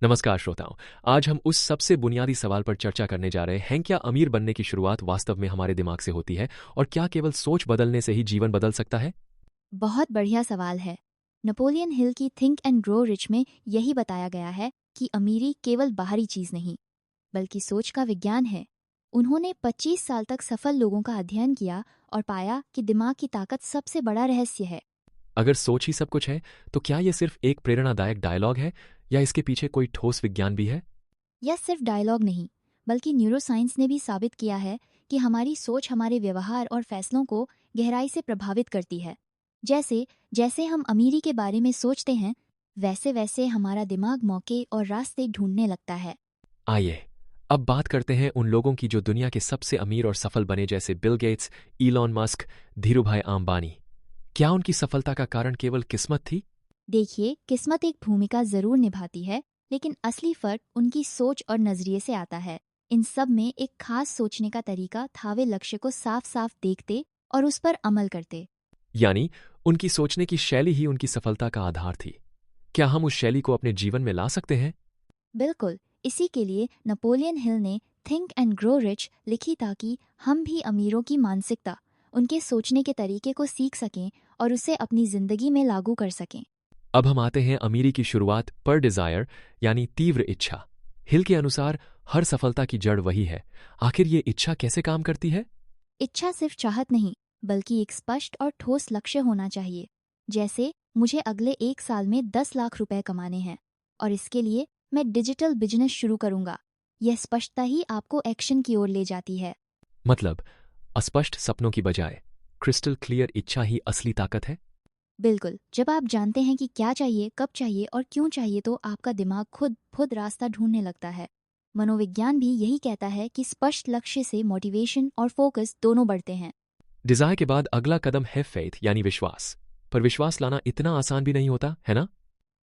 नमस्कार श्रोताओं। आज हम उस सबसे बुनियादी सवाल पर चर्चा करने जा रहे हैं, क्या अमीर बनने की शुरुआत वास्तव में हमारे दिमाग से होती है और क्या केवल सोच बदलने से ही जीवन बदल सकता है? बहुत बढ़िया सवाल है। नेपोलियन हिल की थिंक एंड ग्रो रिच में यही बताया गया है कि अमीरी केवल बाहरी चीज नहीं, बल्कि सोच का विज्ञान है। उन्होंने 25 साल तक सफल लोगों का अध्ययन किया और पाया कि दिमाग की ताकत सबसे बड़ा रहस्य है। अगर सोच ही सब कुछ है, तो क्या ये सिर्फ एक प्रेरणादायक डायलॉग है या इसके पीछे कोई ठोस विज्ञान भी है? यह सिर्फ डायलॉग नहीं, बल्कि न्यूरोसाइंस ने भी साबित किया है कि हमारी सोच हमारे व्यवहार और फैसलों को गहराई से प्रभावित करती है। जैसे जैसे हम अमीरी के बारे में सोचते हैं, वैसे वैसे हमारा दिमाग मौके और रास्ते ढूंढने लगता है। आइए अब बात करते हैं उन लोगों की जो दुनिया के सबसे अमीर और सफल बने, जैसे Bill Gates, Elon Musk, Dhirubhai Ambani. क्या उनकी सफलता का कारण केवल किस्मत थी? देखिए, किस्मत एक भूमिका जरूर निभाती है, लेकिन असली फर्क उनकी सोच और नजरिए से आता है। इन सब में एक खास सोचने का तरीका था। वे लक्ष्य को साफ साफ देखते और उस पर अमल करते। यानी उनकी सोचने की शैली ही उनकी सफलता का आधार थी। क्या हम उस शैली को अपने जीवन में ला सकते हैं? बिल्कुल, इसी के लिए नेपोलियन हिल ने थिंक एंड ग्रो रिच लिखी, ताकि हम भी अमीरों की मानसिकता, उनके सोचने के तरीके को सीख सकें और उसे अपनी जिंदगी में लागू कर सकें। अब हम आते हैं अमीरी की शुरुआत पर, डिजायर यानी तीव्र इच्छा। हिल के अनुसार हर सफलता की जड़ वही है। आखिर ये इच्छा कैसे काम करती है? इच्छा सिर्फ चाहत नहीं, बल्कि एक स्पष्ट और ठोस लक्ष्य होना चाहिए। जैसे, मुझे अगले 1 साल में 10 लाख रुपए कमाने हैं और इसके लिए मैं डिजिटल बिजनेस शुरू करूंगा। यह स्पष्टता ही आपको एक्शन की ओर ले जाती है। मतलब अस्पष्ट सपनों की बजाय क्रिस्टल क्लियर इच्छा ही असली ताकत है। बिल्कुल, जब आप जानते हैं कि क्या चाहिए, कब चाहिए और क्यों चाहिए, तो आपका दिमाग खुद खुद रास्ता ढूंढने लगता है। मनोविज्ञान भी यही कहता है कि स्पष्ट लक्ष्य से मोटिवेशन और फोकस दोनों बढ़ते हैं। डिजायर के बाद अगला कदम है फेथ यानी विश्वास। पर विश्वास लाना इतना आसान भी नहीं होता है ना?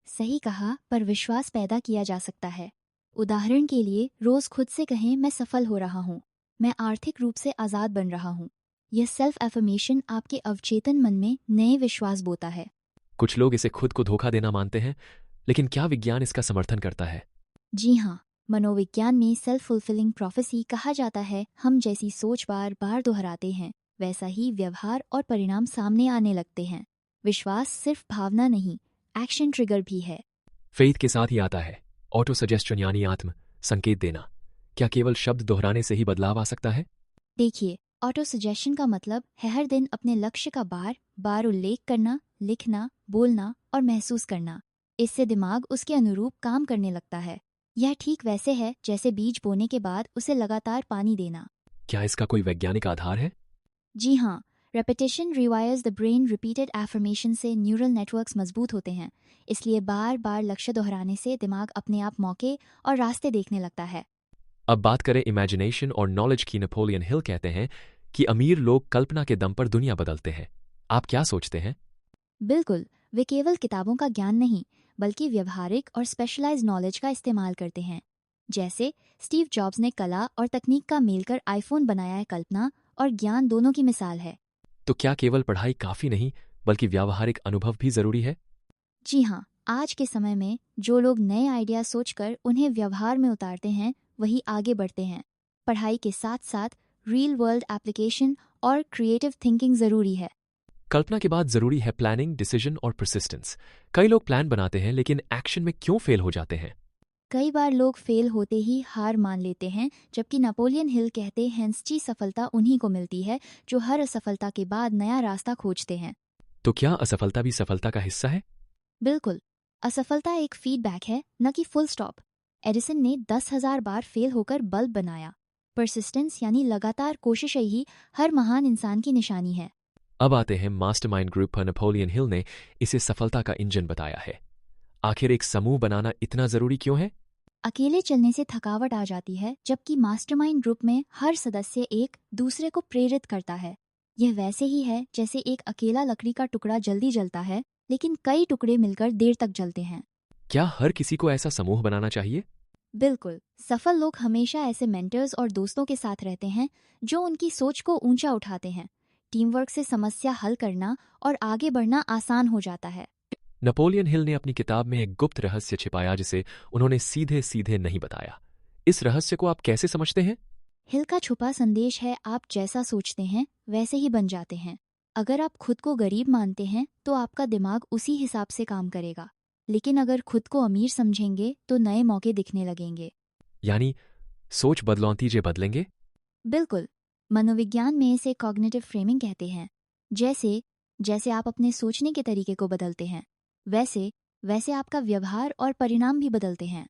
सही कहा, पर विश्वास पैदा किया जा सकता है। उदाहरण के लिए, रोज खुद से कहें, मैं सफल हो रहा हूँ, मैं आर्थिक रूप से आजाद बन रहा हूँ। यह सेल्फ एफर्मेशन आपके अवचेतन मन में नए विश्वास बोता है। कुछ लोग इसे खुद को धोखा देना मानते हैं, लेकिन क्या विज्ञान इसका समर्थन करता है? जी हाँ, मनोविज्ञान में सेल्फ फुलफिलिंग प्रोफेसी कहा जाता है। हम जैसी सोच बार बार दोहराते हैं, वैसा ही व्यवहार और परिणाम सामने आने लगते हैं। विश्वास सिर्फ भावना नहीं, एक्शन ट्रिगर भी है। फेथ के साथ ही आता है ऑटो सजेस्शन यानी आत्म संकेत देना। क्या केवल शब्द दोहराने से ही बदलाव आ सकता है? देखिए, ऑटो सजेशन का मतलब है हर दिन अपने लक्ष्य का बार बार उल्लेख करना, लिखना, बोलना और महसूस करना। इससे दिमाग उसके अनुरूप काम करने लगता है। यह ठीक वैसे है जैसे बीज बोने के बाद उसे लगातार पानी देना। क्या इसका कोई वैज्ञानिक आधार है? जी हाँ, repetition rewires the brain. Repeated affirmation से न्यूरल नेटवर्क्स मजबूत होते हैं। इसलिए बार बार लक्ष्य दोहराने से दिमाग अपने आप मौके और रास्ते देखने लगता है। अब बात करें इमेजिनेशन और नॉलेज की। नेपोलियन हिल कहते हैं कि अमीर लोग कल्पना के दम पर दुनिया बदलते हैं। आप क्या सोचते हैं? बिल्कुल, वे केवल किताबों का ज्ञान नहीं, बल्कि व्यवहारिक और स्पेशलाइज्ड नॉलेज का इस्तेमाल करते हैं। जैसे स्टीव जॉब्स ने कला और तकनीक का मेल कर आईफोन बनाया है। कल्पना और ज्ञान दोनों की मिसाल है। तो क्या केवल पढ़ाई काफी नहीं, बल्कि व्यावहारिक अनुभव भी जरूरी है? जी हाँ, आज के समय में जो लोग नए आइडिया सोचकर उन्हें व्यवहार में उतारते हैं, वही आगे बढ़ते हैं। पढ़ाई के साथ साथ रियल वर्ल्ड एप्लीकेशन और क्रिएटिव थिंकिंग जरूरी है। कल्पना के बाद जरूरी है प्लानिंग, डिसीजन और परसिस्टेंस। कई लोग प्लान बनाते हैं, लेकिन एक्शन में क्यों फेल हो जाते हैं? कई बार लोग फेल होते ही हार मान लेते हैं, जबकि नेपोलियन हिल कहते हैं सच्ची सफलता उन्हीं को मिलती है जो हर असफलता के बाद नया रास्ता खोजते हैं। तो क्या असफलता भी सफलता का हिस्सा है? बिल्कुल, असफलता एक फीडबैक है, न कि फुल स्टॉप। एडिसन ने 10,000 बार फेल होकर बल्ब बनाया। परसिस्टेंस यानी लगातार कोशिश ही हर महान इंसान की निशानी है। अब आते हैं मास्टरमाइंड ग्रुप पर। नेपोलियन हिल ने इसे सफलता का इंजन बताया है। आखिर एक समूह बनाना इतना जरूरी क्यों है? अकेले चलने से थकावट आ जाती है, जबकि मास्टरमाइंड ग्रुप में हर सदस्य एक दूसरे को प्रेरित करता है। यह वैसे ही है जैसे एक अकेला लकड़ी का टुकड़ा जल्दी जलता है, लेकिन कई टुकड़े मिलकर देर तक जलते हैं। क्या हर किसी को ऐसा समूह बनाना चाहिए? बिल्कुल, सफल लोग हमेशा ऐसे मेंटर्स और दोस्तों के साथ रहते हैं जो उनकी सोच को ऊंचा उठाते हैं। टीम वर्क से समस्या हल करना और आगे बढ़ना आसान हो जाता है। नेपोलियन हिल ने अपनी किताब में एक गुप्त रहस्य छिपाया जिसे उन्होंने सीधे सीधे नहीं बताया। इस रहस्य को आप कैसे समझते हैं? हिल का छुपा संदेश है, आप जैसा सोचते हैं वैसे ही बन जाते हैं। अगर आप खुद को गरीब मानते हैं तो आपका दिमाग उसी हिसाब से काम करेगा, लेकिन अगर खुद को अमीर समझेंगे तो नए मौके दिखने लगेंगे। यानी सोच बदलौतीजे बदलेंगे? बिल्कुल। मनोविज्ञान में इसे कॉग्निटिव फ्रेमिंग कहते हैं। जैसे जैसे आप अपने सोचने के तरीके को बदलते हैं, वैसे वैसे आपका व्यवहार और परिणाम भी बदलते हैं।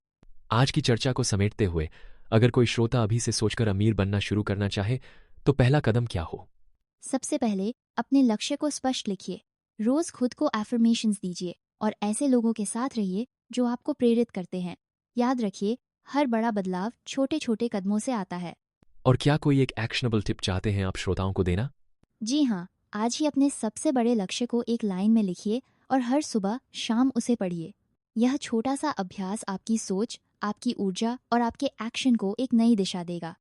आज की चर्चा को समेटते हुए, अगर कोई श्रोता अभी से सोचकर अमीर बनना शुरू करना चाहे तो पहला कदम क्या हो? सबसे पहले अपने लक्ष्य को स्पष्ट लिखिए। रोज खुद को एफर्मेशंस दीजिए और ऐसे लोगों के साथ रहिए जो आपको प्रेरित करते हैं। याद रखिए, हर बड़ा बदलाव छोटे छोटे कदमों से आता है। और क्या कोई एक एक्शनेबल टिप चाहते हैं आप श्रोताओं को देना? जी हाँ, आज ही अपने सबसे बड़े लक्ष्य को एक लाइन में लिखिए और हर सुबह शाम उसे पढ़िए। यह छोटा सा अभ्यास आपकी सोच, आपकी ऊर्जा और आपके एक्शन को एक नई दिशा देगा।